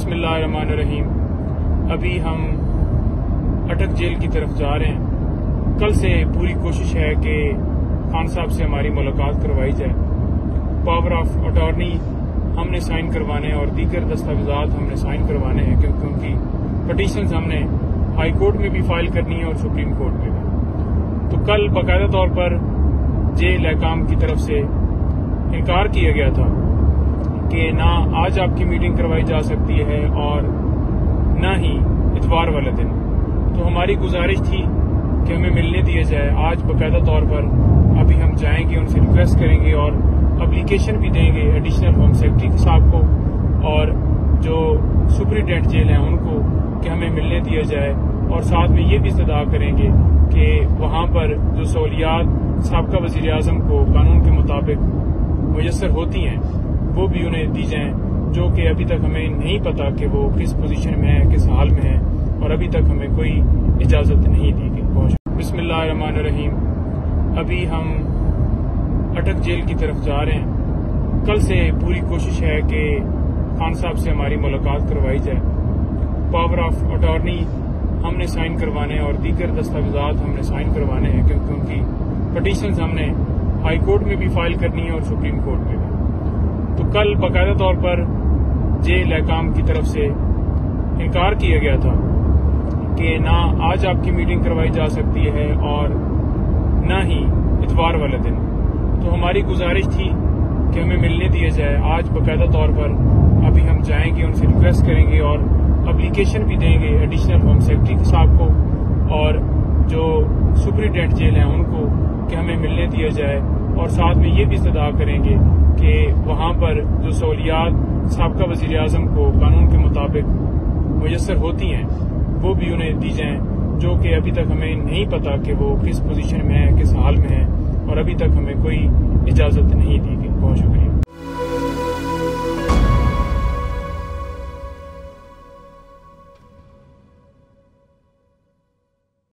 बिस्मिल्लाहिर्रहमानिर्रहीम। अभी हम अटक जेल की तरफ जा रहे हैं। कल से पूरी कोशिश है कि खान साहब से हमारी मुलाकात करवाई जाए। पावर ऑफ अटॉर्नी हमने साइन करवाने हैं और दीगर दस्तावेजात हमने साइन करवाने हैं, क्योंकि उनकी पटिशंस हमने हाई कोर्ट में भी फाइल करनी है और सुप्रीम कोर्ट में भी। तो कल बाकायदा तौर पर जेल एहकाम की तरफ से इनकार किया गया था कि ना आज आपकी मीटिंग करवाई जा सकती है और न ही इतवार वाले दिन। तो हमारी गुजारिश थी कि हमें मिलने दिया जाए। आज बाकायदा तौर पर अभी हम जाएंगे, उनसे रिक्वेस्ट करेंगे और एप्लीकेशन भी देंगे एडिशनल होम सेक्रेटरी साहब को और जो सुपरिटेंडेंट जेल हैं उनको कि हमें मिलने दिया जाए। और साथ में ये भी इस्तदा करेंगे कि वहां पर जो सहूलियात साबका वज़ीर आज़म को कानून के मुताबिक मुयस्सर होती हैं वो भी उन्हें दी जाएं, जो कि अभी तक हमें नहीं पता कि वो किस पोजीशन में है, किस हाल में है, और अभी तक हमें कोई इजाजत नहीं दी गई। बिस्मिल्लाहिर्रहमानिर्रहीम। अभी हम अटक जेल की तरफ जा रहे हैं। कल से पूरी कोशिश है कि खान साहब से हमारी मुलाकात करवाई जाए। पावर ऑफ अटॉर्नी हमने साइन करवाने हैं और दीगर दस्तावेजात हमने साइन करवाने हैं, क्योंकि उनकी पटिशंस हमने हाई कोर्ट में भी फाइल करनी है और सुप्रीम कोर्ट में भी। तो कल बाकायदा तौर पर जेल एहकाम की तरफ से इनकार किया गया था कि ना आज आपकी मीटिंग करवाई जा सकती है और न ही इतवार वाले दिन। तो हमारी गुजारिश थी कि हमें मिलने दिया जाए। आज बाकायदा तौर पर अभी हम जाएंगे, उनसे रिक्वेस्ट करेंगे और एप्लीकेशन भी देंगे एडिशनल होम सेक्रेटरी साहब को और जो सुपरिटेंडेंट जेल हैं उनको कि हमें मिलने दिया जाए। और साथ में ये भी इस्तदा करेंगे कि वहां पर जो सहूलियात साबका वज़ीर आज़म को कानून के मुताबिक मुयस्सर होती हैं वो भी उन्हें दी जाएं, जो कि अभी तक हमें नहीं पता कि वो किस पोजीशन में है, किस हाल में है, और अभी तक हमें कोई इजाजत नहीं दी गई। बहुत शुक्रिया।